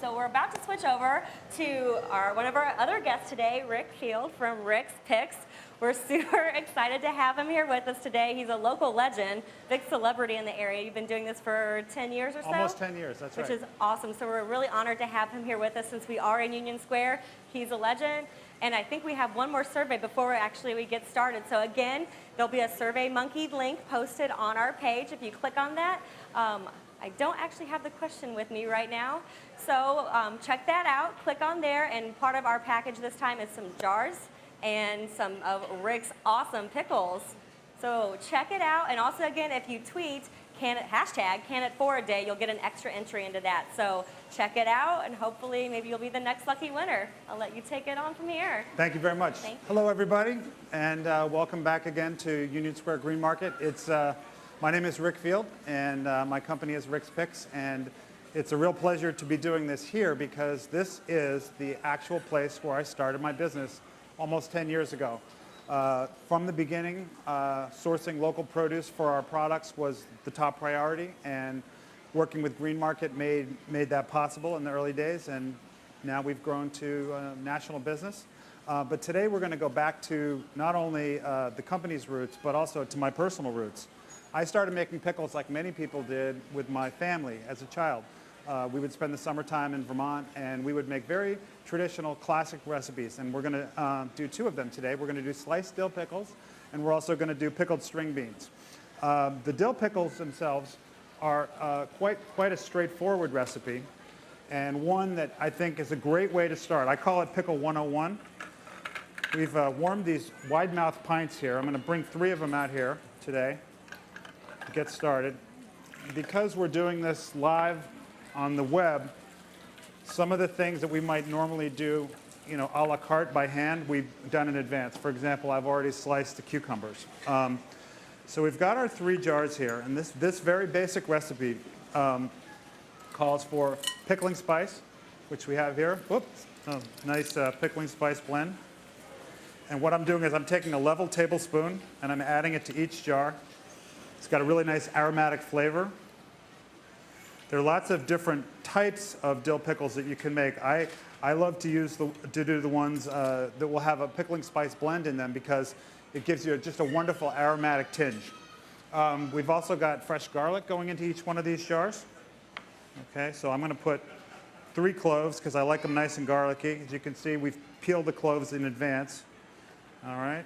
So we're about to switch over to one of our other guests today, Rick Field from Rick's Picks. We're super excited to have him here with us today. He's a local legend, big celebrity in the area. You've been doing this for 10 years or so? Almost 10 years, that's right. Which is awesome. So we're really honored to have him here with us since we are in Union Square. He's a legend. And I think we have one more survey before we get started. So again, there'll be a Survey Monkey link posted on our page. If you click on that, I don't actually have the question with me right now. So check that out, click on there, and part of our package this time is some jars and some of Rick's awesome pickles. So check it out, and also again, if you tweet hashtag can it for a day, you'll get an extra entry into that. So check it out, and hopefully maybe you'll be the next lucky winner. I'll let you take it on from here. Thank you very much. Hello everybody, and welcome back again to Union Square Green Market. My name is Rick Field, and my company is Rick's Picks, and it's a real pleasure to be doing this here because this is the actual place where I started my business almost 10 years ago. From the beginning, sourcing local produce for our products was the top priority, and working with Green Market made that possible in the early days, and now we've grown to national business. But today we're going to go back to not only the company's roots, but also to my personal roots. I started making pickles like many people did with my family as a child. We would spend the summertime in Vermont, and we would make very traditional classic recipes, and we're going to do two of them today. We're going to do sliced dill pickles, and we're also going to do pickled string beans. The dill pickles themselves are quite a straightforward recipe, and one that I think is a great way to start. I call it Pickle 101. We've warmed these wide-mouthed pints here. I'm going to bring 3 of them out here today to get started. Because we're doing this live on the web, some of the things that we might normally do, a la carte by hand, we've done in advance. For example, I've already sliced the cucumbers. So we've got our 3 jars here, and this very basic recipe calls for pickling spice, which we have here. Whoops, nice pickling spice blend. And what I'm doing is I'm taking a level tablespoon and I'm adding it to each jar. It's got a really nice aromatic flavor. There are lots of different types of dill pickles that you can make. I love to do the ones that will have a pickling spice blend in them because it gives you just a wonderful aromatic tinge. We've also got fresh garlic going into each one of these jars. Okay, so I'm going to put 3 cloves because I like them nice and garlicky. As you can see, we've peeled the cloves in advance. All right.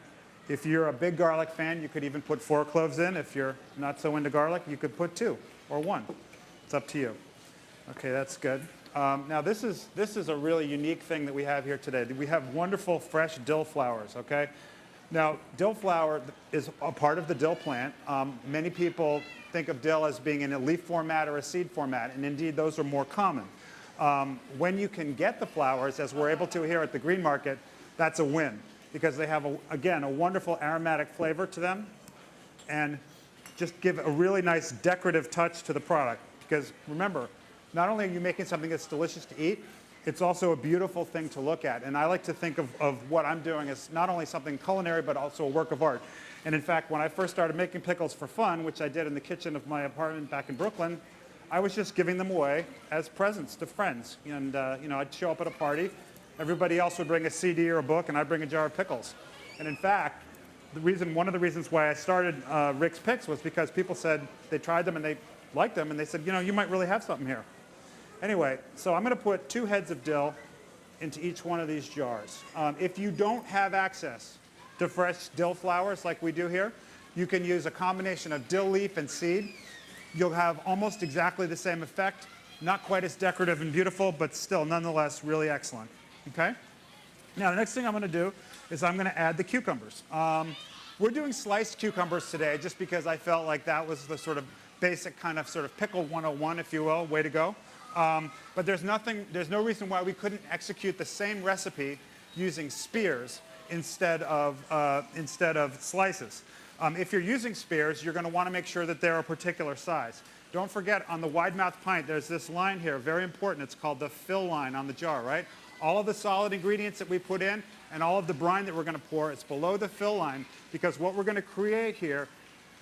If you're a big garlic fan, you could even put 4 cloves in. If you're not so into garlic, you could put 2 or 1. It's up to you. Okay, that's good. Now this is a really unique thing that we have here today. We have wonderful fresh dill flowers, okay? Now, dill flower is a part of the dill plant. Many people think of dill as being in a leaf format or a seed format, and indeed those are more common. When you can get the flowers, as we're able to here at the Green Market, that's a win, because they have, again, a wonderful aromatic flavor to them and just give a really nice decorative touch to the product. Because remember, not only are you making something that's delicious to eat, it's also a beautiful thing to look at. And I like to think of what I'm doing as not only something culinary, but also a work of art. And in fact, when I first started making pickles for fun, which I did in the kitchen of my apartment back in Brooklyn, I was just giving them away as presents to friends. And I'd show up at a party. Everybody else would bring a CD or a book, and I'd bring a jar of pickles. And in fact, one of the reasons why I started Rick's Picks was because people said they tried them and they liked them, and they said, you might really have something here. Anyway, so I'm going to put 2 heads of dill into each one of these jars. If you don't have access to fresh dill flowers like we do here, you can use a combination of dill leaf and seed. You'll have almost exactly the same effect. Not quite as decorative and beautiful, but still nonetheless really excellent. Okay? Now the next thing I'm going to do is I'm going to add the cucumbers. We're doing sliced cucumbers today just because I felt like that was the sort of basic kind of sort of pickle 101, if you will, way to go. But there's no reason why we couldn't execute the same recipe using spears instead of slices. If you're using spears, you're going to want to make sure that they're a particular size. Don't forget, on the wide-mouthed pint, there's this line here, very important. It's called the fill line on the jar, right? All of the solid ingredients that we put in and all of the brine that we're going to pour, it's below the fill line, because what we're going to create here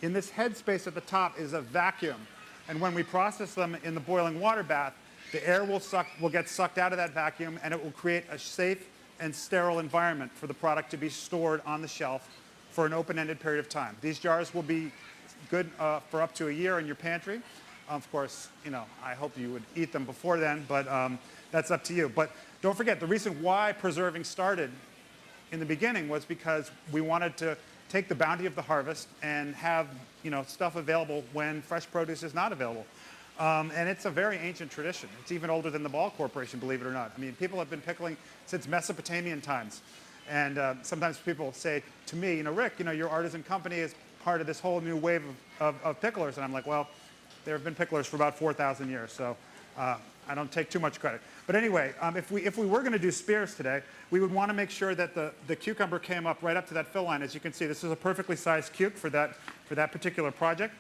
in this headspace at the top is a vacuum. And when we process them in the boiling water bath, The air will get sucked out of that vacuum, and it will create a safe and sterile environment for the product to be stored on the shelf for an open-ended period of time. These jars will be good for up to a year in your pantry. Of course, I hope you would eat them before then, but that's up to you. But don't forget, the reason why preserving started in the beginning was because we wanted to take the bounty of the harvest and have stuff available when fresh produce is not available. And it's a very ancient tradition. It's even older than the Ball Corporation, believe it or not. I mean, people have been pickling since Mesopotamian times. And sometimes people say to me, Rick, your artisan company is part of this whole new wave of picklers. And I'm like, well, there have been picklers for about 4,000 years, so I don't take too much credit. But anyway, if we were going to do spears today, we would want to make sure that the cucumber came up right up to that fill line. As you can see, this is a perfectly sized cuke for that particular project.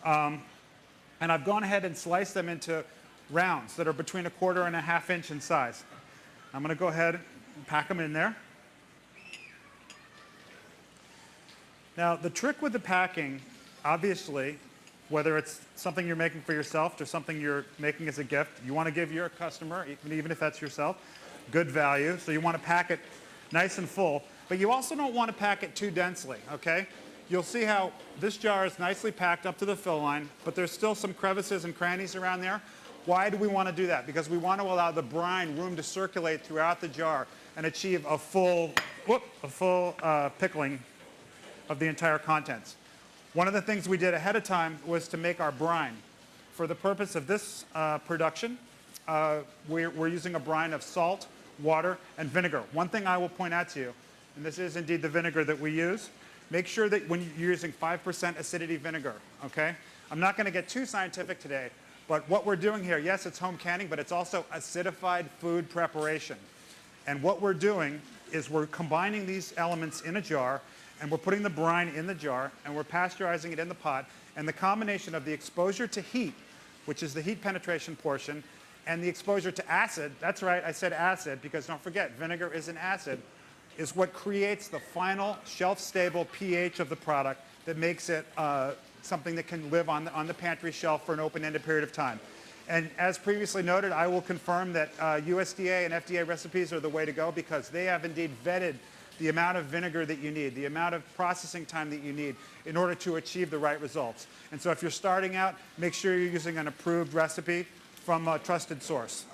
And I've gone ahead and sliced them into rounds that are between 1/4 and 1/2 inch in size. I'm going to go ahead and pack them in there. Now, the trick with the packing, obviously, whether it's something you're making for yourself or something you're making as a gift, you want to give your customer, even if that's yourself, good value. So you want to pack it nice and full, but you also don't want to pack it too densely, okay? You'll see how this jar is nicely packed up to the fill line, but there's still some crevices and crannies around there. Why do we want to do that? Because we want to allow the brine room to circulate throughout the jar and achieve a full pickling of the entire contents. One of the things we did ahead of time was to make our brine. For the purpose of this production, we're using a brine of salt, water, and vinegar. One thing I will point out to you, and this is indeed the vinegar that we use, make sure that when you're using 5% acidity vinegar, okay? I'm not going to get too scientific today, but what we're doing here, yes, it's home canning, but it's also acidified food preparation. And what we're doing is we're combining these elements in a jar, and we're putting the brine in the jar, and we're pasteurizing it in the pot, and the combination of the exposure to heat, which is the heat penetration portion, and the exposure to acid, that's right, I said acid, because don't forget, vinegar is an acid, is what creates the final shelf-stable pH of the product that makes it something that can live on the pantry shelf for an open-ended period of time. And as previously noted, I will confirm that USDA and FDA recipes are the way to go because they have indeed vetted the amount of vinegar that you need, the amount of processing time that you need in order to achieve the right results. And so if you're starting out, make sure you're using an approved recipe from a trusted source.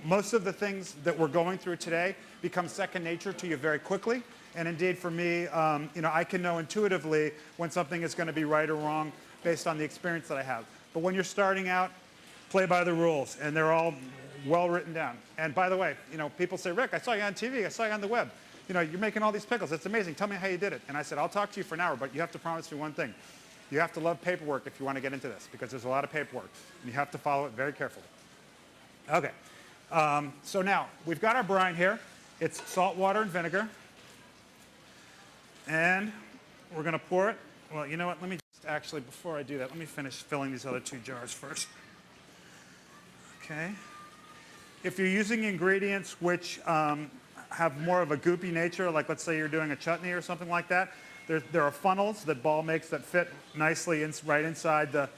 Most of the things that we're going through today become second nature to you very quickly. And indeed for me, I can know intuitively when something is going to be right or wrong based on the experience that I have. But when you're starting out, play by the rules, and they're all well written down. And by the way, people say, Rick, I saw you on TV, I saw you on the web. You're making all these pickles. It's amazing. Tell me how you did it. And I said, I'll talk to you for an hour, but you have to promise me one thing. You have to love paperwork if you want to get into this, because there's a lot of paperwork. And you have to follow it very carefully. Okay. So now, we've got our brine here. It's salt, water, and vinegar. And we're going to pour it. Well, you know what? Let me just actually, before I do that, let me finish filling these other 2 jars first. Okay. If you're using ingredients which have more of a goopy nature, like let's say you're doing a chutney or something like that, there are funnels that Ball makes that fit nicely right inside the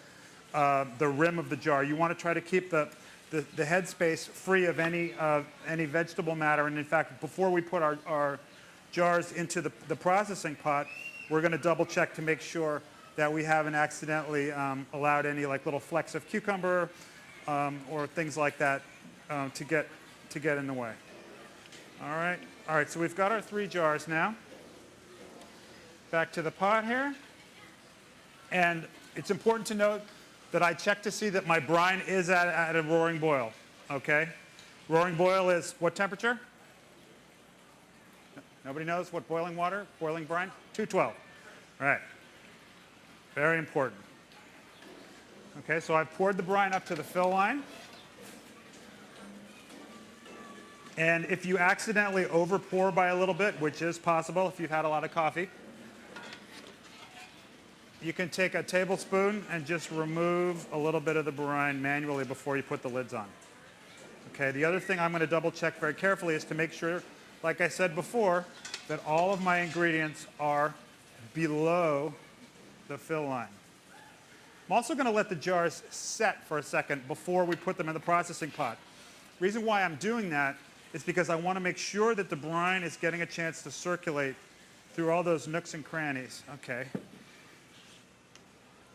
rim of the jar. You want to try to keep the head space free of any vegetable matter. And in fact, before we put our jars into the processing pot, we're going to double check to make sure that we haven't accidentally allowed any like little flecks of cucumber or things like that to get in the way. All right, so we've got our 3 jars now. Back to the pot here. And it's important to note that I check to see that my brine is at a roaring boil, okay? Roaring boil is what temperature? Nobody knows what boiling water, boiling brine? 212. All right. Very important. Okay, so I've poured the brine up to the fill line. And if you accidentally over pour by a little bit, which is possible if you've had a lot of coffee, you can take a tablespoon and just remove a little bit of the brine manually before you put the lids on. Okay, the other thing I'm going to double check very carefully is to make sure, like I said before, that all of my ingredients are below the fill line. I'm also going to let the jars set for a second before we put them in the processing pot. Reason why I'm doing that is because I want to make sure that the brine is getting a chance to circulate through all those nooks and crannies. Okay.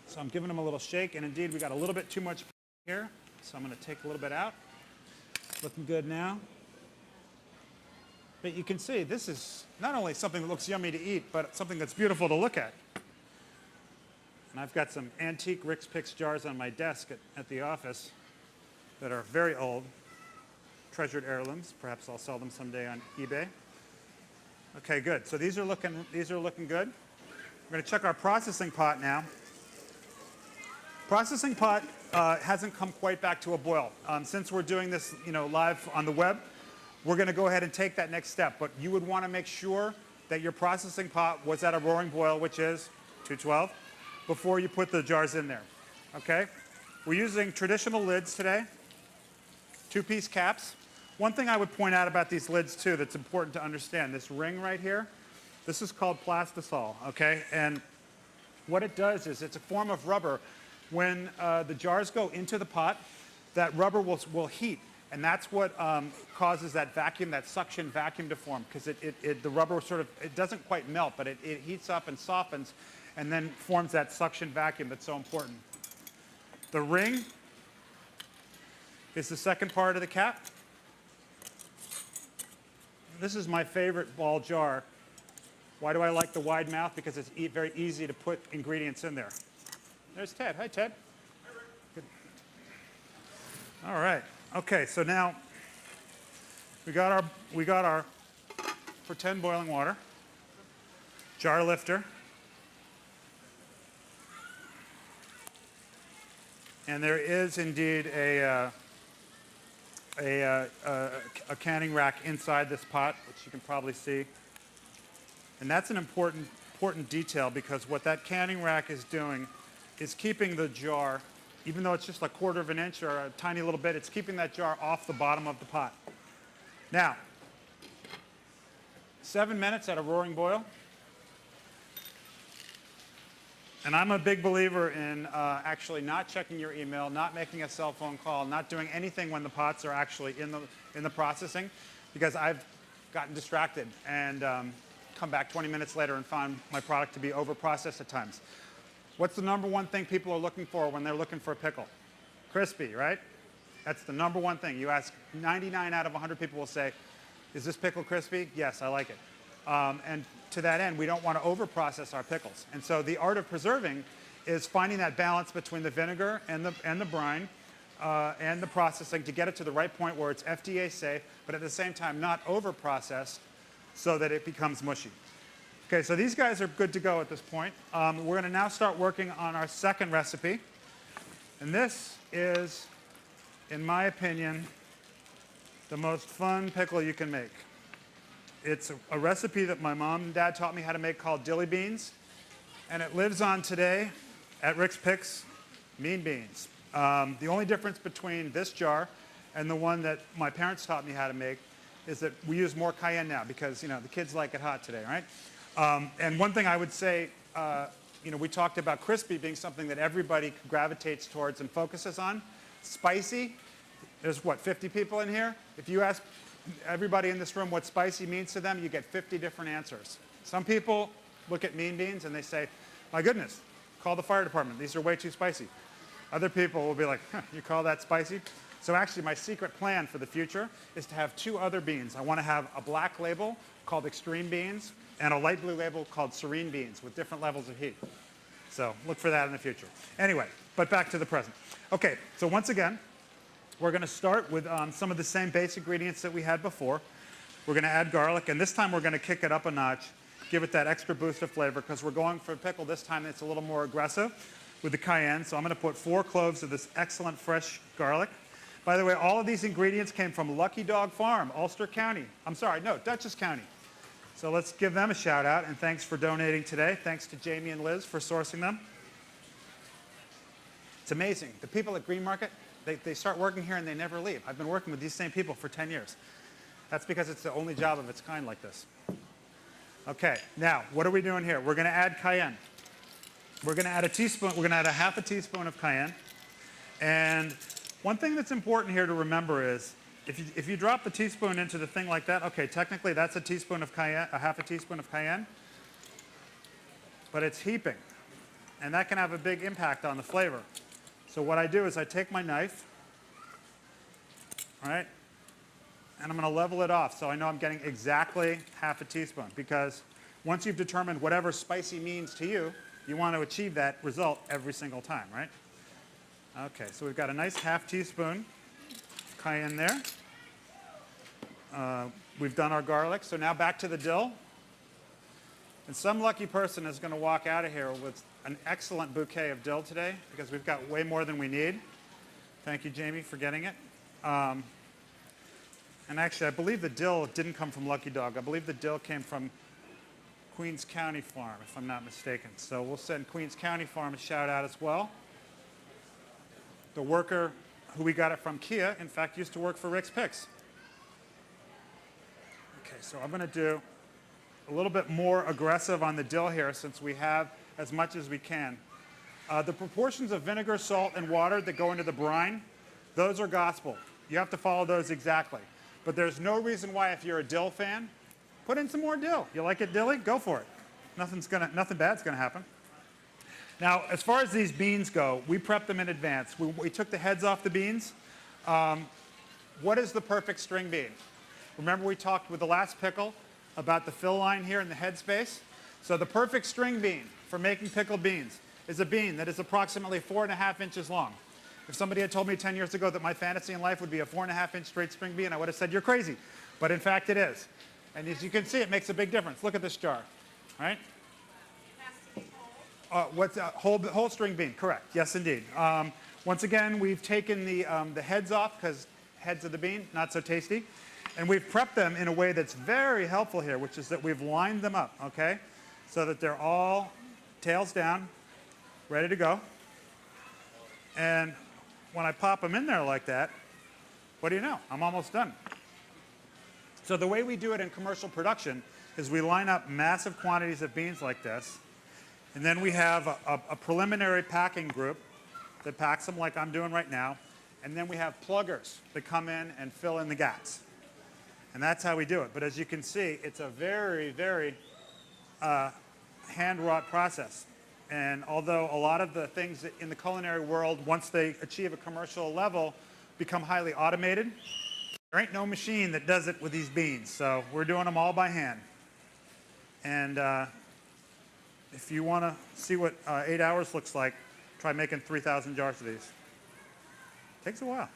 So I'm giving them a little shake, and indeed we got a little bit too much here, so I'm going to take a little bit out. Looking good now. But you can see this is not only something that looks yummy to eat, but something that's beautiful to look at. And I've got some antique Rick's Picks jars on my desk at the office that are very old, treasured heirlooms. Perhaps I'll sell them someday on eBay. Okay, good. So these are looking good. We're going to check our processing pot now. Processing pot hasn't come quite back to a boil. Since we're doing this, live on the web, we're going to go ahead and take that next step. But you would want to make sure that your processing pot was at a roaring boil, which is 212, before you put the jars in there. Okay? We're using traditional lids today, 2-piece caps. One thing I would point out about these lids too that's important to understand, this ring right here, this is called plastisol, okay? And what it does is it's a form of rubber. When the jars go into the pot, that rubber will heat, and that's what causes that vacuum, that suction vacuum to form, because the rubber it doesn't quite melt, but it heats up and softens, and then forms that suction vacuum that's so important. The ring is the second part of the cap. This is my favorite ball jar. Why do I like the wide mouth? Because it's very easy to put ingredients in there. There's Ted. Hi, Ted. Good. All right. Okay, so now we got our pretend boiling water, jar lifter, and there is indeed a canning rack inside this pot, which you can probably see. And that's an important detail, because what that canning rack is doing is keeping the jar, even though it's just a 1/4 of an inch or a tiny little bit, it's keeping that jar off the bottom of the pot. Now, 7 minutes at a roaring boil. And I'm a big believer in actually not checking your email, not making a cell phone call, not doing anything when the pots are actually in the processing, because I've gotten distracted and come back 20 minutes later and found my product to be over-processed at times. What's the number one thing people are looking for when they're looking for a pickle? Crispy, right? That's the number one thing. You ask 99 out of 100 people will say, is this pickle crispy? Yes, I like it. And to that end, we don't want to over-process our pickles. And so the art of preserving is finding that balance between the vinegar and the brine and the processing to get it to the right point where it's FDA safe, but at the same time not over-processed so that it becomes mushy. Okay, so these guys are good to go at this point. We're going to now start working on our second recipe. And this is, in my opinion, the most fun pickle you can make. It's a recipe that my mom and dad taught me how to make called Dilly Beans. And it lives on today at Rick's Picks, Mean Beans. The only difference between this jar and the one that my parents taught me how to make is that we use more cayenne now, because the kids like it hot today, right? And one thing I would say, we talked about crispy being something that everybody gravitates towards and focuses on. Spicy, there's 50 people in here? If you ask everybody in this room what spicy means to them, you get 50 different answers. Some people look at Mean Beans and they say, my goodness, call the fire department. These are way too spicy. Other people will be like, huh, you call that spicy? So actually, my secret plan for the future is to have 2 other beans. I want to have a black label called Extreme Beans and a light blue label called Serene Beans with different levels of heat. So look for that in the future. Anyway, but back to the present. Okay, so once again, we're going to start with some of the same base ingredients that we had before. We're going to add garlic, and this time we're going to kick it up a notch, give it that extra boost of flavor, because we're going for a pickle this time that's a little more aggressive with the cayenne. So I'm going to put 4 cloves of this excellent fresh garlic. By the way, all of these ingredients came from Lucky Dog Farm, Ulster County. I'm sorry, no, Dutchess County. So let's give them a shout out, and thanks for donating today. Thanks to Jamie and Liz for sourcing them. It's amazing. The people at Green Market, they start working here and they never leave. I've been working with these same people for 10 years. That's because it's the only job of its kind like this. Okay, now, what are we doing here? We're going to add cayenne. We're going to add a teaspoon, we're going to add a half a teaspoon of cayenne. And one thing that's important here to remember is if you drop the teaspoon into the thing like that, okay, technically that's a teaspoon of cayenne, a half a teaspoon of cayenne, but it's heaping, and that can have a big impact on the flavor. So what I do is I take my knife, all right, and I'm going to level it off so I know I'm getting exactly half a teaspoon, because once you've determined whatever spicy means to you, you want to achieve that result every single time, right? Okay, so we've got a nice half teaspoon of cayenne there. We've done our garlic, so now back to the dill. And some lucky person is going to walk out of here with an excellent bouquet of dill today, because we've got way more than we need. Thank you, Jamie, for getting it. And actually, I believe the dill didn't come from Lucky Dog. I believe the dill came from Queens County Farm, if I'm not mistaken. So we'll send Queens County Farm a shout out as well. The worker who we got it from, Kia, in fact, used to work for Rick's Picks. Okay, so I'm going to do a little bit more aggressive on the dill here, since we have as much as we can. The proportions of vinegar, salt, and water that go into the brine, those are gospel. You have to follow those exactly. But there's no reason why, if you're a dill fan, put in some more dill. You like it dilly? Go for it. Nothing bad's going to happen. Now, as far as these beans go, we prepped them in advance. We took the heads off the beans. What is the perfect string bean? Remember, we talked with the last pickle about the fill line here in the head space? So the perfect string bean for making pickled beans is a bean that is approximately 4.5 inches long. If somebody had told me 10 years ago that my fantasy in life would be a 4.5-inch straight string bean, I would have said, you're crazy. But in fact, it is. And as you can see, it makes a big difference. Look at this jar, right? Whole string bean, correct. Yes, indeed. Once again, we've taken the heads off, because heads of the bean, not so tasty. And we've prepped them in a way that's very helpful here, which is that we've lined them up, okay? So that they're all tails down, ready to go. And when I pop them in there like that, what do you know? I'm almost done. So the way we do it in commercial production is we line up massive quantities of beans like this, and then we have a preliminary packing group that packs them like I'm doing right now, and then we have pluggers that come in and fill in the gaps. And that's how we do it. But as you can see, it's a very, very hand-wrought process. And although a lot of the things in the culinary world, once they achieve a commercial level, become highly automated, there ain't no machine that does it with these beans. So we're doing them all by hand. And if you want to see what 8 hours looks like, try making 3,000 jars of these. Takes a while.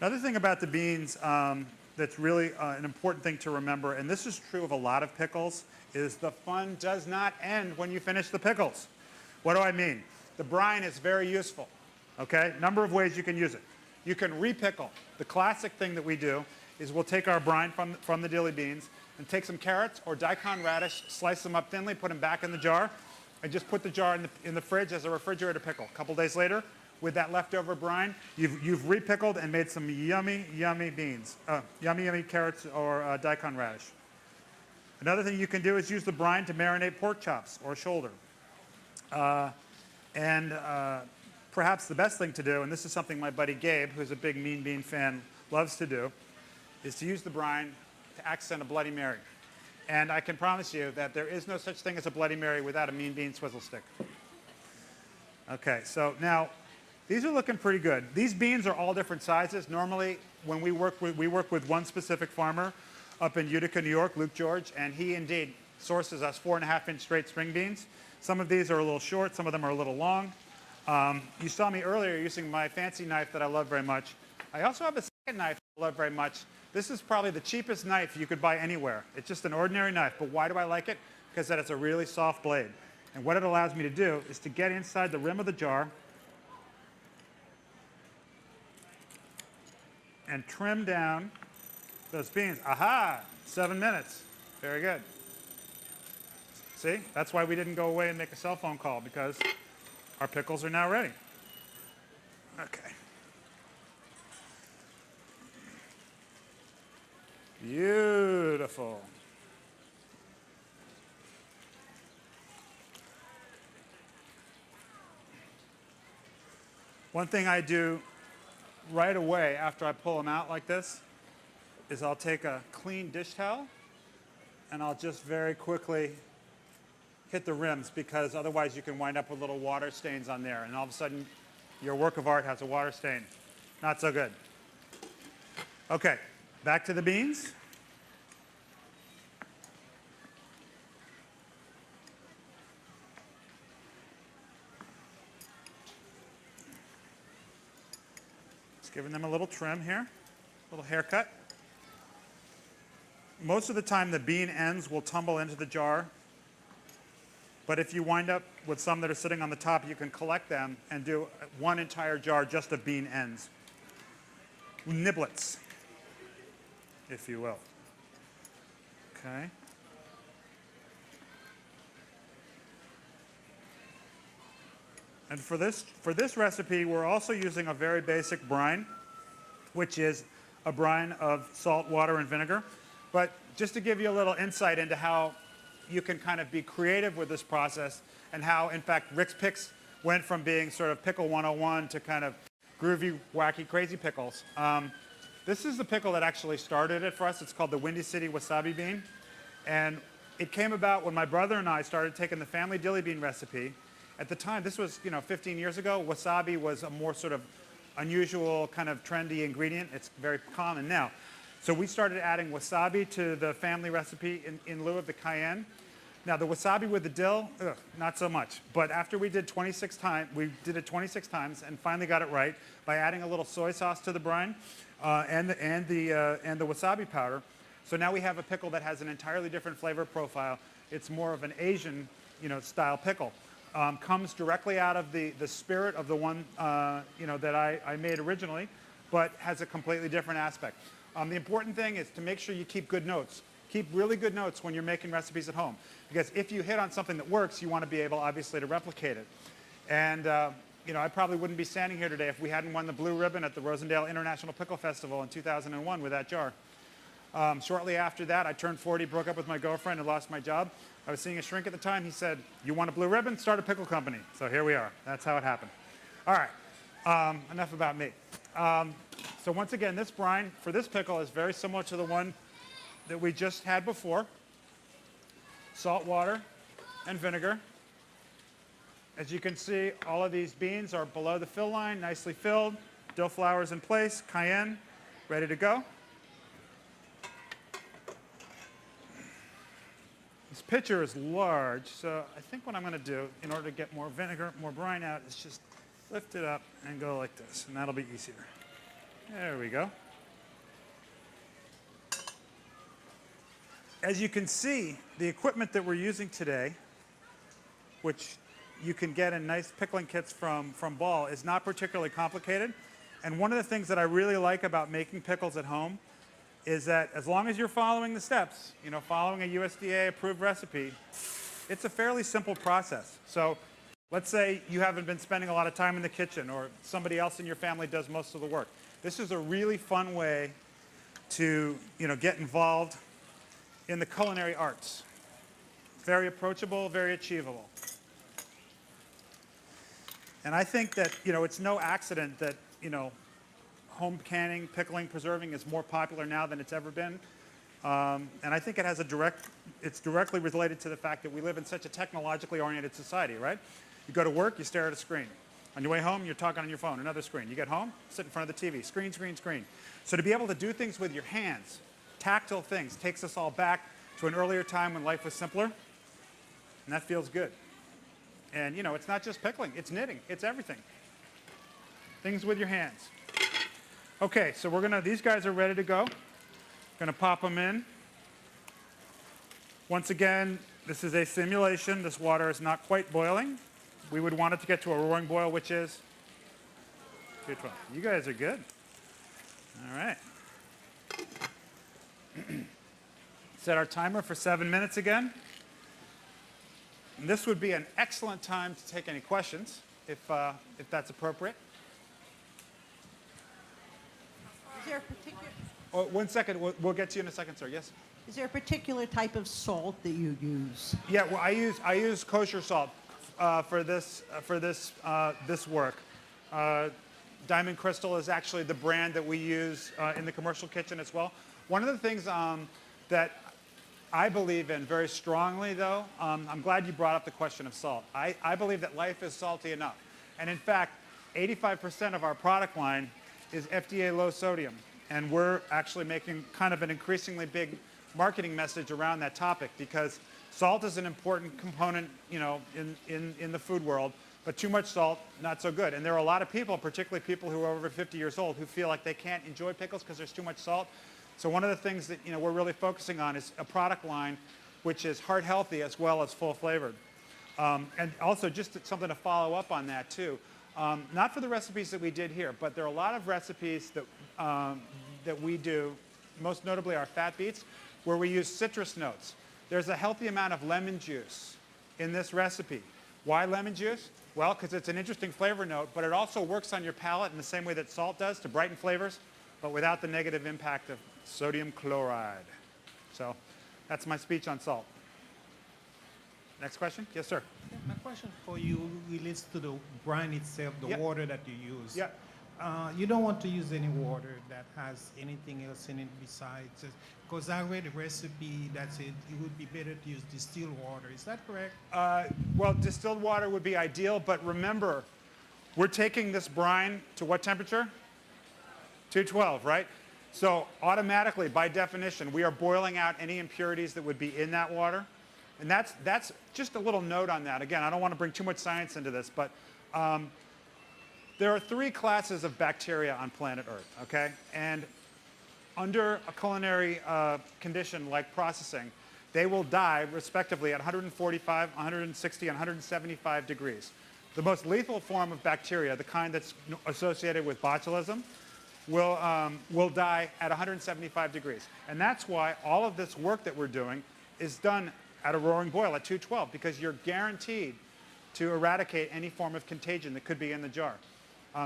Another thing about the beans that's really an important thing to remember, and this is true of a lot of pickles, is the fun does not end when you finish the pickles. What do I mean? The brine is very useful, okay? Number of ways you can use it. You can repickle. The classic thing that we do is we'll take our brine from the dilly beans and take some carrots or daikon radish, slice them up thinly, put them back in the jar, and just put the jar in the fridge as a refrigerator pickle. A couple days later, with that leftover brine, you've repickled and made some yummy, yummy beans, yummy carrots or daikon radish. Another thing you can do is use the brine to marinate pork chops or shoulder. Perhaps the best thing to do, and this is something my buddy Gabe, who's a big Mean Bean fan, loves to do, is to use the brine to accent a Bloody Mary. And I can promise you that there is no such thing as a Bloody Mary without a Mean Bean swizzle stick. Okay, so now, these are looking pretty good. These beans are all different sizes. Normally, when we work with one specific farmer up in Utica, New York, Luke George, and he indeed sources us 4.5-inch straight string beans. Some of these are a little short, some of them are a little long. You saw me earlier using my fancy knife that I love very much. I also have a second knife I love very much. This is probably the cheapest knife you could buy anywhere. It's just an ordinary knife, but why do I like it? Because that it's a really soft blade. And what it allows me to do is to get inside the rim of the jar and trim down those beans. Aha! 7 minutes. Very good. See? That's why we didn't go away and make a cell phone call, because our pickles are now ready. Okay. Beautiful. One thing I do right away after I pull them out like this is I'll take a clean dish towel and I'll just very quickly hit the rims, because otherwise you can wind up with little water stains on there, and all of a sudden your work of art has a water stain. Not so good. Okay, back to the beans. Just giving them a little trim here, a little haircut. Most of the time the bean ends will tumble into the jar, but if you wind up with some that are sitting on the top, you can collect them and do one entire jar just of bean ends. Niblets, if you will. Okay. And for this recipe, we're also using a very basic brine, which is a brine of salt, water, and vinegar. But just to give you a little insight into how you can kind of be creative with this process, and how, in fact, Rick's Picks went from being sort of Pickle 101 to kind of groovy, wacky, crazy pickles. This is the pickle that actually started it for us. It's called the Windy City Wasabi bean. And it came about when my brother and I started taking the family dilly bean recipe. At the time, this was 15 years ago, wasabi was a more sort of unusual, kind of trendy ingredient. It's very common now. So we started adding wasabi to the family recipe in lieu of the cayenne. Now the wasabi with the dill, not so much. But after we did it 26 times and finally got it right by adding a little soy sauce to the brine and the wasabi powder. So now we have a pickle that has an entirely different flavor profile. It's more of an Asian, style pickle. Comes directly out of the spirit of the one that I made originally, but has a completely different aspect. The important thing is to make sure you keep good notes. Keep really good notes when you're making recipes at home, because if you hit on something that works, you want to be able, obviously, to replicate it. And I probably wouldn't be standing here today if we hadn't won the blue ribbon at the Rosendale International Pickle Festival in 2001 with that jar. Shortly after that, I turned 40, broke up with my girlfriend, and lost my job. I was seeing a shrink at the time. He said, "You want a blue ribbon? Start a pickle company." So here we are. That's how it happened. All right, enough about me. So once again, this brine for this pickle is very similar to the one that we just had before. Salt, water, and vinegar. As you can see, all of these beans are below the fill line, nicely filled. Dill flowers in place, cayenne, ready to go. This pitcher is large, so I think what I'm going to do in order to get more vinegar, more brine out, is just lift it up and go like this, and that'll be easier. There we go. As you can see, the equipment that we're using today, which you can get in nice pickling kits from Ball, is not particularly complicated. And one of the things that I really like about making pickles at home is that as long as you're following the steps, following a USDA approved recipe, it's a fairly simple process. So let's say you haven't been spending a lot of time in the kitchen, or somebody else in your family does most of the work. This is a really fun way to get involved in the culinary arts. Very approachable, very achievable. And I think that it's no accident that home canning, pickling, preserving is more popular now than it's ever been. And I think it's directly related to the fact that we live in such a technologically oriented society, right? You go to work, you stare at a screen. On your way home, you're talking on your phone, another screen. You get home, sit in front of the TV, screen, screen, screen. So to be able to do things with your hands, tactile things, takes us all back to an earlier time when life was simpler, and that feels good. And it's not just pickling, it's knitting, it's everything. Things with your hands. Okay, so these guys are ready to go. Gonna pop them in. Once again, this is a simulation. This water is not quite boiling. We would want it to get to a roaring boil, which is 212. You guys are good. All right. Set our timer for 7 minutes again. And this would be an excellent time to take any questions, if that's appropriate. Is there a particular, Oh, 1 second. We'll get to you in a second, sir. Yes? is there a particular type of salt that you use? Yeah, well, I use kosher salt for this work. Diamond Crystal is actually the brand that we use in the commercial kitchen as well. One of the things that I believe in very strongly, though, I'm glad you brought up the question of salt. I believe that life is salty enough. And in fact, 85% of our product line is FDA low sodium. And we're actually making kind of an increasingly big marketing message around that topic because salt is an important component, you know, in the food world. But too much salt, not so good. And there are a lot of people, particularly people who are over 50 years old, who feel like they can't enjoy pickles because there's too much salt. So one of the things that we're really focusing on is a product line which is heart healthy as well as full flavored. And also just something to follow up on that too. Not for the recipes that we did here, but there are a lot of recipes that we do, most notably our fat beets, where we use citrus notes. There's a healthy amount of lemon juice in this recipe. Why lemon juice? Well, because it's an interesting flavor note, but it also works on your palate in the same way that salt does to brighten flavors, but without the negative impact of sodium chloride. So that's my speech on salt. Next question? Yes, sir. My question for you relates to the brine itself, the Yeah. water that you use. Yeah. You don't want to use any water that has anything else in it besides, because I read a recipe that said it would be better to use distilled water. Is that correct? Well, distilled water would be ideal, but remember, we're taking this brine to what temperature? 212, right? So automatically, by definition, we are boiling out any impurities that would be in that water. And that's just a little note on that. Again, I don't want to bring too much science into this, but there are 3 classes of bacteria on planet Earth, okay? And under a culinary condition like processing, they will die respectively at 145, 160, and 175 degrees. The most lethal form of bacteria, the kind that's associated with botulism, will die at 175 degrees. And that's why all of this work that we're doing is done at a roaring boil at 212, because you're guaranteed to eradicate any form of contagion that could be in the jar.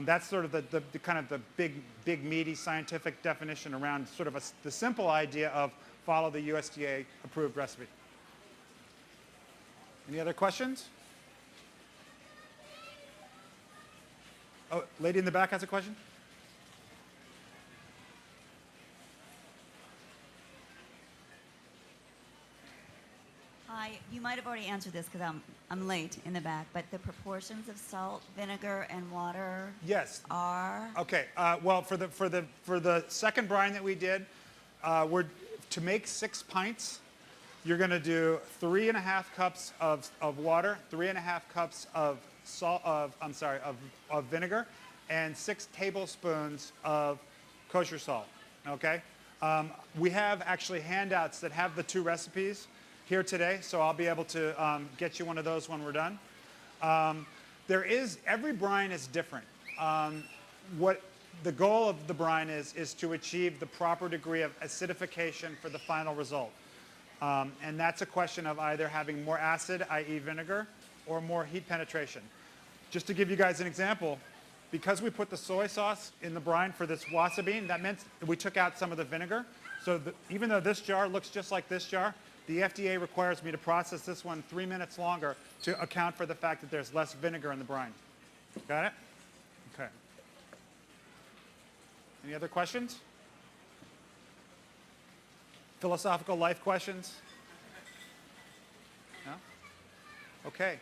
That's sort of the kind of the big meaty scientific definition around sort of the simple idea of follow the USDA approved recipe. Any other questions? Oh, lady in the back has a question? Hi, you might have already answered this because I'm late in the back, but the proportions of salt, vinegar, and water Yes. are? Okay. Well, for the second brine that we did, to make 6 pints, you're going to do 3.5 cups of water, 3.5 cups of salt of vinegar, and 6 tablespoons of kosher salt. Okay. We have actually handouts that have the 2 recipes here today, so I'll be able to get you one of those when we're done. Every brine is different. What the goal of the brine is to achieve the proper degree of acidification for the final result. And that's a question of either having more acid, i.e. vinegar, or more heat penetration. Just to give you guys an example, because we put the soy sauce in the brine for this wasabi, that meant we took out some of the vinegar. So even though this jar looks just like this jar, the FDA requires me to process this one 3 minutes longer to account for the fact that there's less vinegar in the brine. Got it? Okay. Any other questions? Philosophical life questions? No? Okay.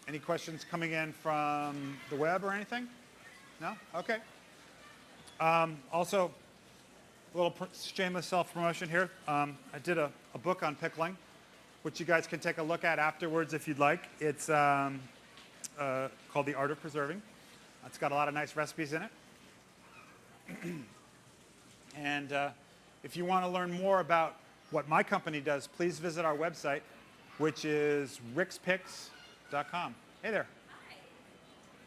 Any questions coming in from the web or anything? No? Okay. Also, a little shameless self-promotion here. I did a book on pickling, which you guys can take a look at afterwards if you'd like. It's called The Art of Preserving. It's got a lot of nice recipes in it. And if you want to learn more about what my company does, please visit our website, which is rickspicks.com. Hey there.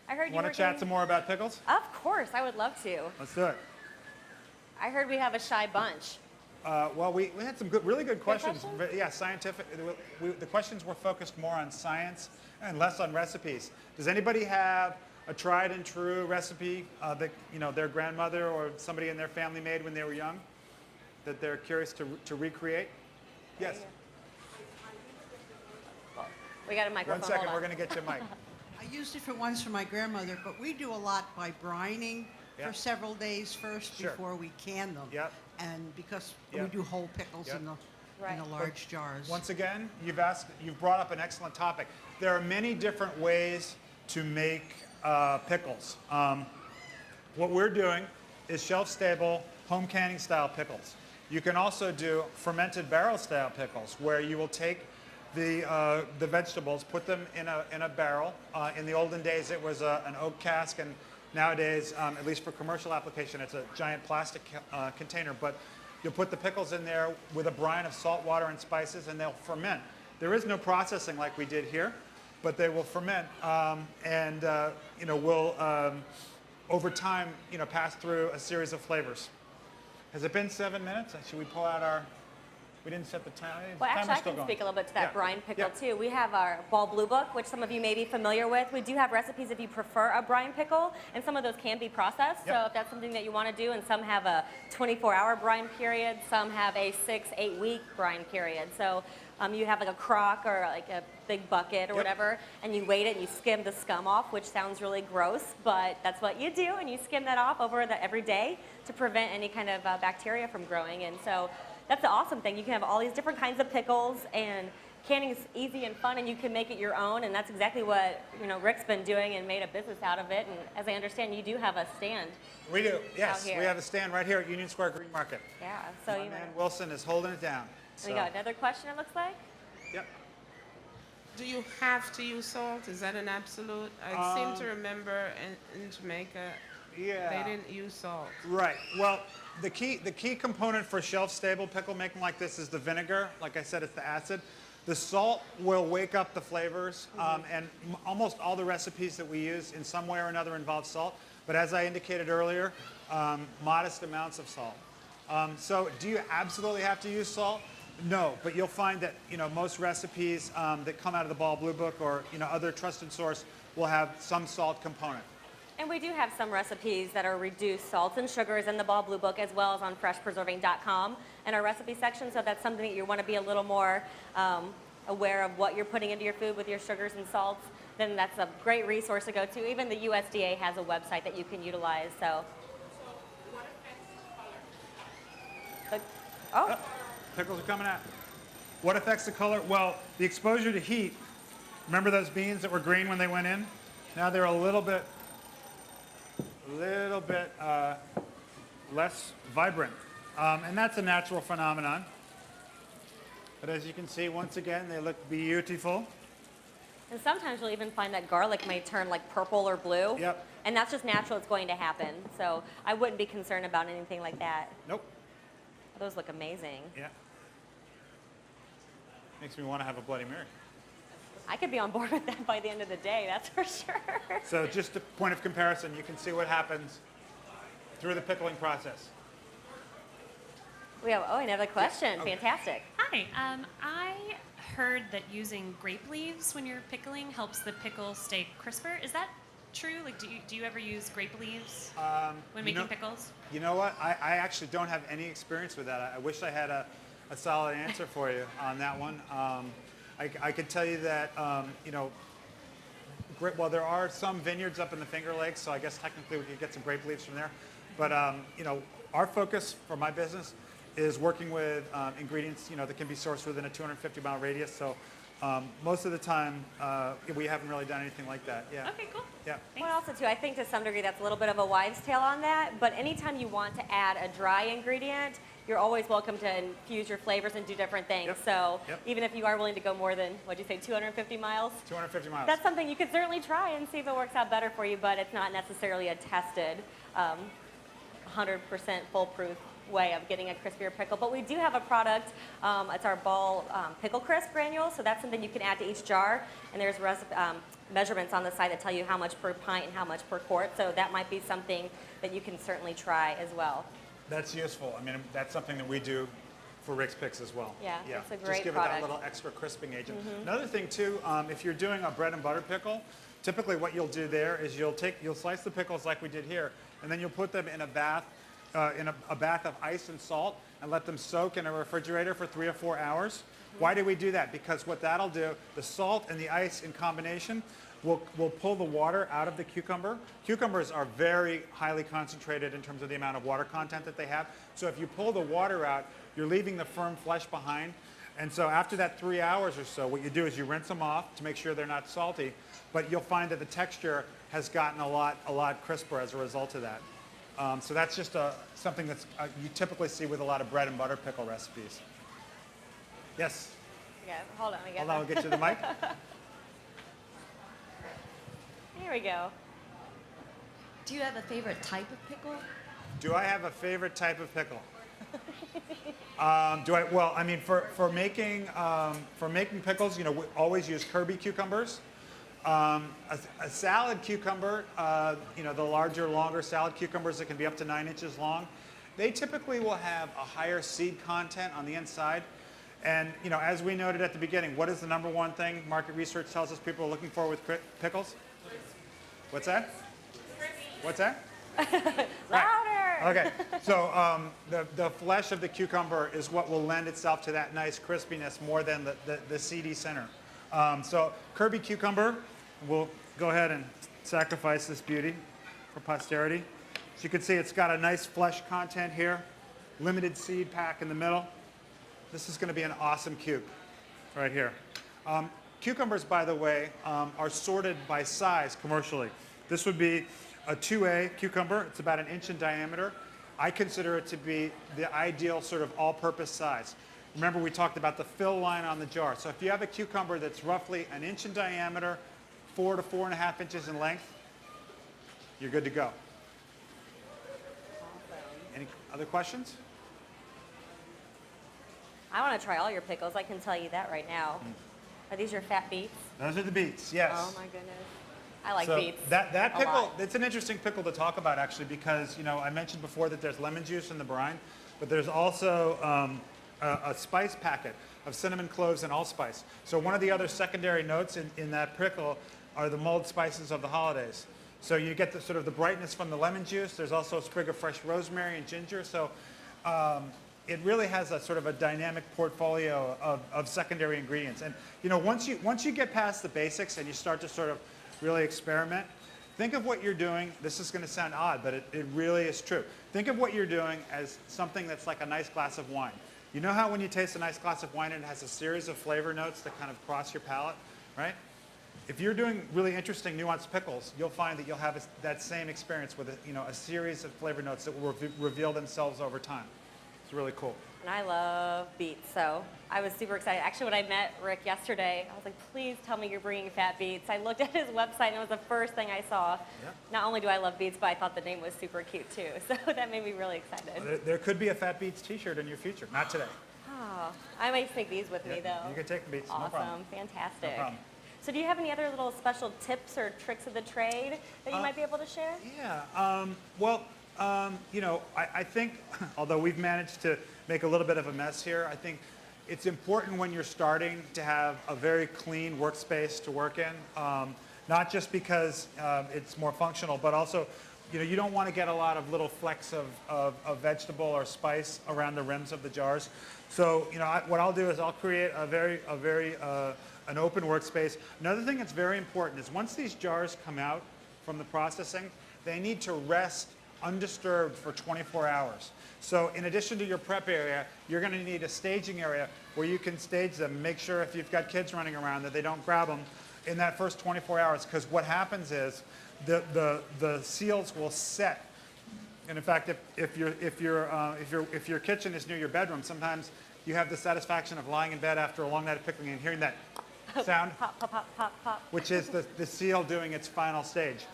I heard you Want were to chat getting- some more about pickles? Of course, I would love to. Let's do it. I heard we have a shy bunch. Well, we had some really good questions. questions? Yeah, scientific. The questions were focused more on science and less on recipes. Does anybody have a tried and true recipe that their grandmother or somebody in their family made when they were young that they're curious to recreate? Yes. We got a microphone. One second, hold we're on. going to get you a mic. I used different ones for my grandmother, but we do a lot by brining Yep. for several days first Sure. before we can them. Yep. And because Yep. we do whole pickles Yep. in the Right. large jars. Once again, you've brought up an excellent topic. There are many different ways to make pickles. What we're doing is shelf-stable, home canning style pickles. You can also do fermented barrel style pickles, where you will take the vegetables, put them in a barrel. In the olden days, it was an oak cask, and nowadays, at least for commercial application, it's a giant plastic container. But you'll put the pickles in there with a brine of salt water and spices, and they'll ferment. There is no processing like we did here, but they will ferment, and will over time, pass through a series of flavors. Has it been 7 minutes? Should we pull out our? We didn't set the time. Well, actually, Timer's I still can going. speak a little bit to that Yeah. brine pickle Yeah. too. We have our Ball Blue Book, which some of you may be familiar with. We do have recipes if you prefer a brine pickle, and some of those can be processed. Yep. So if that's something that you want to do, and some have a 24-hour brine period, some have a 6-8 week brine period. So you have like a crock or like a big bucket or Yep. whatever, and you weight it and you skim the scum off, which sounds really gross, but that's what you do, and you skim that off every day to prevent any kind of bacteria from growing. And so that's the awesome thing. You can have all these different kinds of pickles, and canning is easy and fun, and you can make it your own. And that's exactly what Rick's been doing and made a business out of it. And as I understand, you do have a stand. We do. Yes, here. we have a stand right here at Union Square Green Market. Yeah. So My you man Wilson is holding it down. we got another question. It looks like. Yep. Do you have to use salt? Is that an absolute? I seem to remember in Jamaica, Yeah. they didn't use salt. Right. Well, the key component for shelf-stable pickle making like this is the vinegar. Like I said, it's the acid. The salt will wake up the flavors, and almost all the recipes that we use in some way or another involve salt. But as I indicated earlier, modest amounts of salt. So do you absolutely have to use salt? No, but you'll find that most recipes that come out of the Ball Blue Book or other trusted source will have some salt component. And we do have some recipes that are reduced salts and sugars in the Ball Blue Book, as well as on freshpreserving.com in our recipe section. So if that's something that you want to be a little more aware of what you're putting into your food with your sugars and salts, then that's a great resource to go to. Even the USDA has a website that you can utilize. So. Oh. Pickles are coming out. What affects the color? Well, the exposure to heat. Remember those beans that were green when they went in? Now they're a little bit less vibrant. And that's a natural phenomenon. But as you can see, once again, they look beautiful. And sometimes you'll even find that garlic may turn like purple or blue. Yep. And that's just natural. It's going to happen. So I wouldn't be concerned about anything like that. Nope. Those look amazing. Yeah. Makes me want to have a Bloody Mary. I could be on board with that by the end of the day, that's for sure. So just a point of comparison, you can see what happens through the pickling process. We have another question. Okay. Fantastic. Hi. I heard that using grape leaves when you're pickling helps the pickle stay crisper. Is that true? Like, do you ever use grape leaves when making pickles? You know what? I actually don't have any experience with that. I wish I had a solid answer for you on that one. I could tell you that, well, there are some vineyards up in the Finger Lakes, so I guess technically we could get some grape leaves from there. But, our focus for my business is working with ingredients, that can be sourced within a 250-mile radius. So most of the time, we haven't really done anything like that. Yeah. Okay, cool. Yeah. Well, also too, I think to some degree that's a little bit of a wives' tale on that. But anytime you want to add a dry ingredient, you're always welcome to infuse your flavors and do different things. Yep. So Yep. even if you are willing to go more than, what'd you say, 250 miles? 250 miles. That's something you could certainly try and see if it works out better for you, but it's not necessarily a tested 100% foolproof way of getting a crispier pickle. But we do have a product. It's our Ball Pickle Crisp granules, so that's something you can add to each jar. And there's measurements on the side that tell you how much per pint and how much per quart. So that might be something that you can certainly try as well. That's useful. I mean, that's something that we do for Rick's Picks as well. Yeah, it's a Just great give it product. that little extra crisping agent. Another thing too, if you're doing a bread and butter pickle, typically what you'll do there is you'll slice the pickles like we did here, and then you'll put them in a bath, a bath of ice and salt, and let them soak in a refrigerator for 3 or 4 hours. Why do we do that? Because what that'll do, the salt and the ice in combination will pull the water out of the cucumber. Cucumbers are very highly concentrated in terms of the amount of water content that they have. So if you pull the water out, you're leaving the firm flesh behind. And so after that 3 hours or so, what you do is you rinse them off to make sure they're not salty, but you'll find that the texture has gotten a lot crisper as a result of that. So that's just something that's you typically see with a lot of bread and butter pickle recipes. Yes? Yeah, hold on. Hold on, I'll get you the mic. Here we go. Do you have a favorite type of pickle? Do I have a favorite type of pickle? Well, I mean, for making pickles, you know, we always use Kirby cucumbers. A salad cucumber, you know, the larger, longer salad cucumbers that can be up to 9 inches long, they typically will have a higher seed content on the inside. And, you know, as we noted at the beginning, what is the number one thing market research tells us people are looking for with pickles? What's that? What's that? Louder! Okay, so the flesh of the cucumber is what will lend itself to that nice crispiness more than the seedy center. So Kirby cucumber, we'll go ahead and sacrifice this beauty for posterity. So you can see it's got a nice flesh content here, limited seed pack in the middle. This is going to be an awesome cube right here. Cucumbers, by the way, are sorted by size commercially. This would be a 2A cucumber. It's about 1 inch in diameter. I consider it to be the ideal sort of all-purpose size. Remember, we talked about the fill line on the jar. So if you have a cucumber that's roughly 1 inch in diameter, 4 to 4.5 inches in length, you're good to go. Any other questions? I want to try all your pickles. I can tell you that right now. Are these your fat beets? Those are the beets, yes. Oh my goodness. I like So beets. that a pickle, lot. it's an interesting pickle to talk about actually because, you know, I mentioned before that there's lemon juice in the brine, but there's also a spice packet of cinnamon, cloves, and allspice. So one of the other secondary notes in that pickle are the mulled spices of the holidays. So you get the sort of the brightness from the lemon juice. There's also a sprig of fresh rosemary and ginger. So it really has a sort of a dynamic portfolio of secondary ingredients. And you know, once you get past the basics and you start to sort of really experiment, think of what you're doing. This is going to sound odd, but it really is true. Think of what you're doing as something that's like a nice glass of wine. You know how when you taste a nice glass of wine and it has a series of flavor notes that kind of cross your palate, right? If you're doing really interesting, nuanced pickles, you'll find that you'll have that same experience with a series of flavor notes that will reveal themselves over time. It's really cool. And I love beets, so I was super excited. Actually, when I met Rick yesterday, I was like, please tell me you're bringing fat beets. I looked at his website, and it was the first thing I saw. Yep. Not only do I love beets, but I thought the name was super cute, too. So that made me really excited. There could be a Fat Beets t-shirt in your future. Not today. Oh, I might take these with me, Yeah, though. you can take the beets, Awesome. no problem. Fantastic. No problem. So do you have any other little special tips or tricks of the trade that you might be able to share? Yeah, you know, I think, although we've managed to make a little bit of a mess here, I think it's important when you're starting to have a very clean workspace to work in, not just because it's more functional, but also, you know, you don't want to get a lot of little flecks of vegetable or spice around the rims of the jars. So, you know, what I'll do is I'll create an open workspace. Another thing that's very important is once these jars come out from the processing, they need to rest undisturbed for 24 hours. So in addition to your prep area, you're going to need a staging area where you can stage them. Make sure if you've got kids running around that they don't grab them in that first 24 hours, because what happens is the seals will set. And in fact, if your kitchen is near your bedroom, sometimes you have the satisfaction of lying in bed after a long night of pickling and hearing that sound, Pop, pop, pop, pop, pop. which is the seal doing its final stage.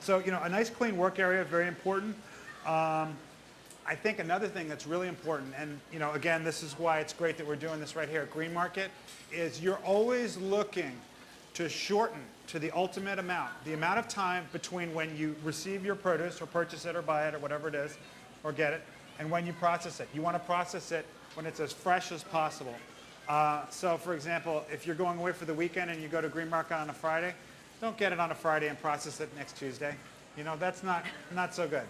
So, you know, a nice clean work area, very important. I think another thing that's really important, and, you know, again, this is why it's great that we're doing this right here at Green Market, is you're always looking to shorten to the ultimate amount, the amount of time between when you receive your produce or purchase it or buy it or whatever it is, or get it, and when you process it. You want to process it when it's as fresh as possible. So, for example, if you're going away for the weekend and you go to Green Market on a Friday, don't get it on a Friday and process it next Tuesday. You know, that's not so good.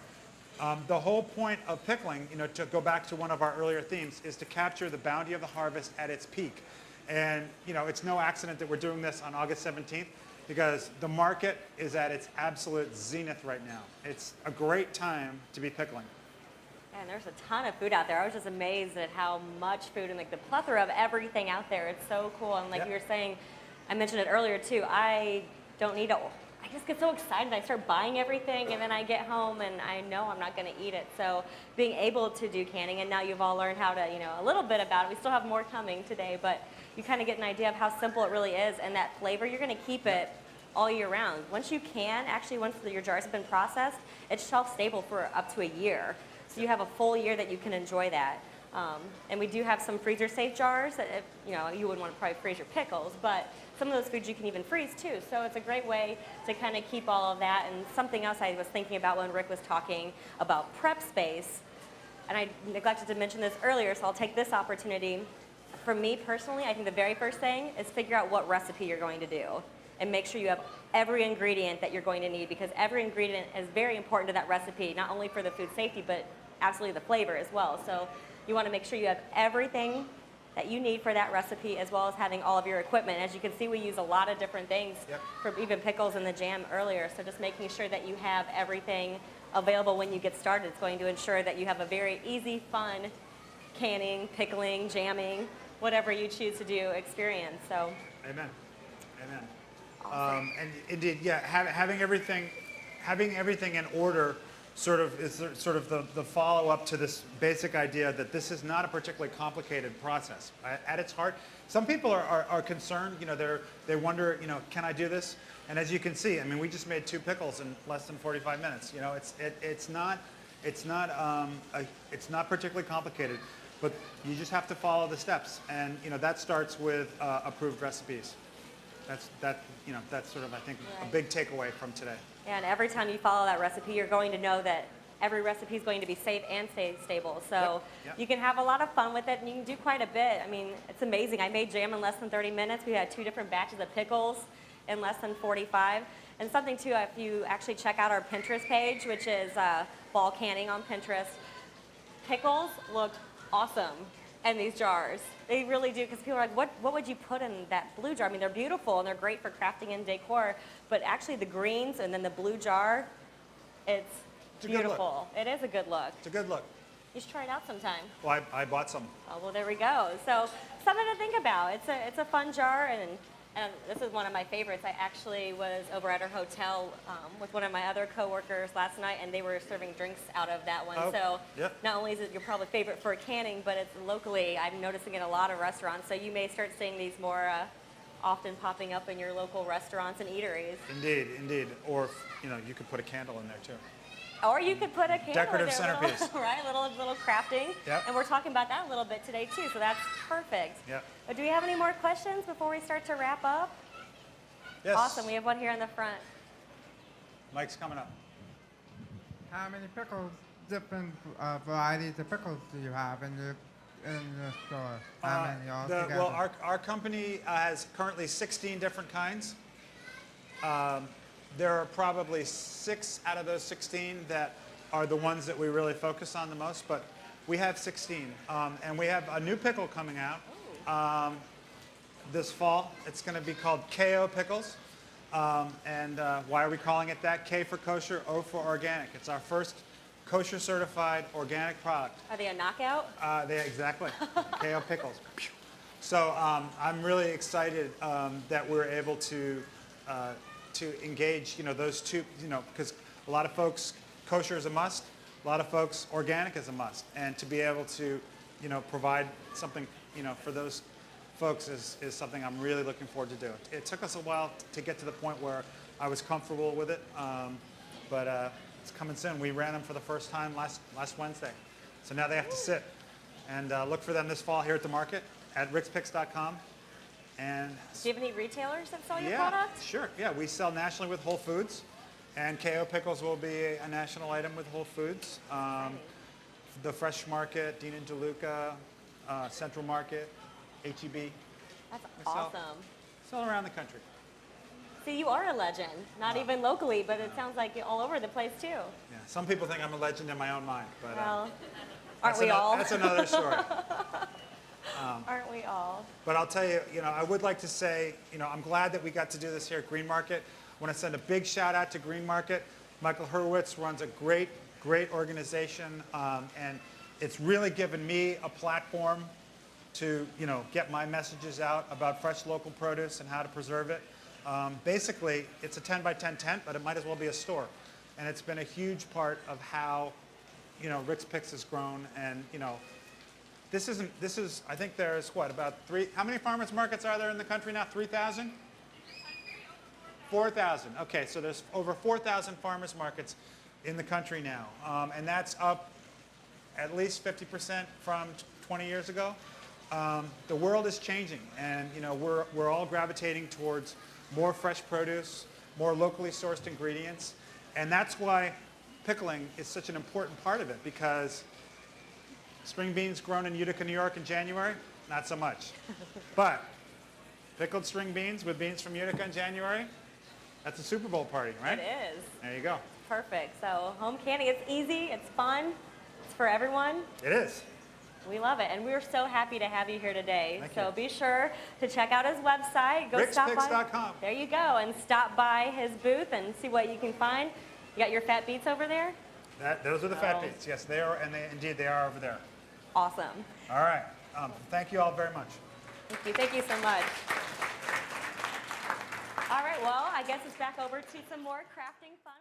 The whole point of pickling, to go back to one of our earlier themes, is to capture the bounty of the harvest at its peak. And, it's no accident that we're doing this on August 17th because the market is at its absolute zenith right now. It's a great time to be pickling. And there's a ton of food out there. I was just amazed at how much food and like the plethora of everything out there. It's so cool. And like Yep. you were saying, I mentioned it earlier too, I just get so excited. I start buying everything and then I get home and I know I'm not going to eat it. So being able to do canning, and now you've all learned how to, a little bit about it. We still have more coming today, but you kind of get an idea of how simple it really is, and that flavor, you're going to keep it all year round. Once you can, actually once your jar's have been processed, it's shelf stable for up to a year. So you have a full year that you can enjoy that. And we do have some freezer safe jars that, you wouldn't want to probably freeze your pickles, but some of those foods you can even freeze too. So it's a great way to kind of keep all of that. And something else I was thinking about when Rick was talking about prep space, and I neglected to mention this earlier, so I'll take this opportunity. For me personally, I think the very first thing is figure out what recipe you're going to do and make sure you have every ingredient that you're going to need, because every ingredient is very important to that recipe, not only for the food safety, but absolutely the flavor as well. So you want to make sure you have everything that you need for that recipe, as well as having all of your equipment. As you can see, we use a lot of different things for even pickles and the jam earlier. So just making sure that you have everything available when you get started. It's going to ensure that you have a very easy, fun canning, pickling, jamming, whatever you choose to do experience. So. Amen. Amen. And indeed, having everything in order is sort of the follow-up to this basic idea that this is not a particularly complicated process. At its heart, some people are concerned. They wonder, can I do this? And as you can see, we just made 2 pickles in less than 45 minutes. It's not particularly complicated, but you just have to follow the steps, and that starts with approved recipes. That's sort of, I think, a big takeaway from today. And every time you follow that recipe, you're going to know that every recipe is going to be safe and stay stable. So Yep. you can have a lot of fun with it, and you can do quite a bit. It's amazing. I made jam in less than 30 minutes. We had 2 different batches of pickles in less than 45. And something too, if you actually check out our Pinterest page, which is Ball Canning on Pinterest, pickles looked awesome in these jars. They really do, because people are like, what would you put in that blue jar? They're beautiful and they're great for crafting and decor, but actually the greens and then the blue jar, it's a good look. beautiful. It is a good look. It's a good look. You should try it out sometime. Well, I bought some. Oh, well, there we go. So something to think about. It's a fun jar, and this is one of my favorites. I actually was over at our hotel with one of my other coworkers last night, and they were serving drinks out of that one. Oh, so yep. not only is it your probably favorite for canning, but it's locally, I'm noticing in a lot of restaurants. So you may start seeing these more often popping up in your local restaurants and eateries. Indeed. Or, you could put a candle in there too. Or you could put a candle Decorative in there, centerpiece. right? Little crafting. Yep. And we're talking about that a little bit today too, so that's perfect. Yep. But do we have any more questions before we start to wrap up? Yes. Awesome. We have one here in the front. Mike's coming up. How many pickles, different varieties of pickles do you have in the store? How many altogether? Well, our company has currently 16 different kinds. There are probably 6 out of those 16 that are the ones that we really focus on the most, but we have 16. And we have a new pickle coming out this fall. It's going to be called KO Pickles. And why are we calling it that? K for kosher, O for organic. It's our first kosher certified organic product. Are they a knockout? Exactly. KO Pickles. So I'm really excited that we're able to engage, those two, because a lot of folks, kosher is a must. A lot of folks, organic is a must. And to be able to, provide something, for those folks is something I'm really looking forward to do. It took us a while to get to the point where I was comfortable with it, but it's coming soon. We ran them for the first time last Wednesday. So now they have to sit. And look for them this fall here at the market at rickspicks.com. And Do you have any retailers that sell your yeah, product? sure. Yeah, we sell nationally with Whole Foods, and KO Pickles will be a national item with Whole Foods. The Fresh Market, Dean and DeLuca, Central Market, HEB. That's sell- awesome. Sell around the country. See, you are a legend. Not even locally, but it sounds like you're all over the place too. Yeah, some people think I'm a legend in my own mind, but Well, that's aren't we all? That's another story. Aren't we all? But I'll tell you, I would like to say, I'm glad that we got to do this here at Green Market. I want to send a big shout out to Green Market. Michael Hurwitz runs a great organization, and it's really given me a platform to, get my messages out about fresh local produce and how to preserve it. Basically, it's a 10 by 10 tent, but it might as well be a store. And it's been a huge part of how, Rick's Picks has grown. And, this is, I think there's about how many farmers markets are there in the country now? 3,000? 4,000. Okay, so there's over 4,000 farmers markets in the country now. And that's up at least 50% from 20 years ago. The world is changing, and we're all gravitating towards more fresh produce, more locally sourced ingredients, and that's why pickling is such an important part of it, because string beans grown in Utica, New York in January, not so much. But pickled string beans with beans from Utica in January, that's a Super Bowl party, right? It is. There you go. Perfect. So home canning, it's easy, it's fun, it's for everyone. It is. We love it, and we're so happy to have you here today. Thank so you. be sure to check out his website. Go stop by. RicksPicks.com. There you go, and stop by his booth and see what you can find. You got your fat beets over there? Those are the fat Oh. beets. Yes, they are, and indeed they are over there. Awesome. All right. Thank you all very much. Thank you. Thank you so much. All right, well, I guess it's back over to some more crafting fun.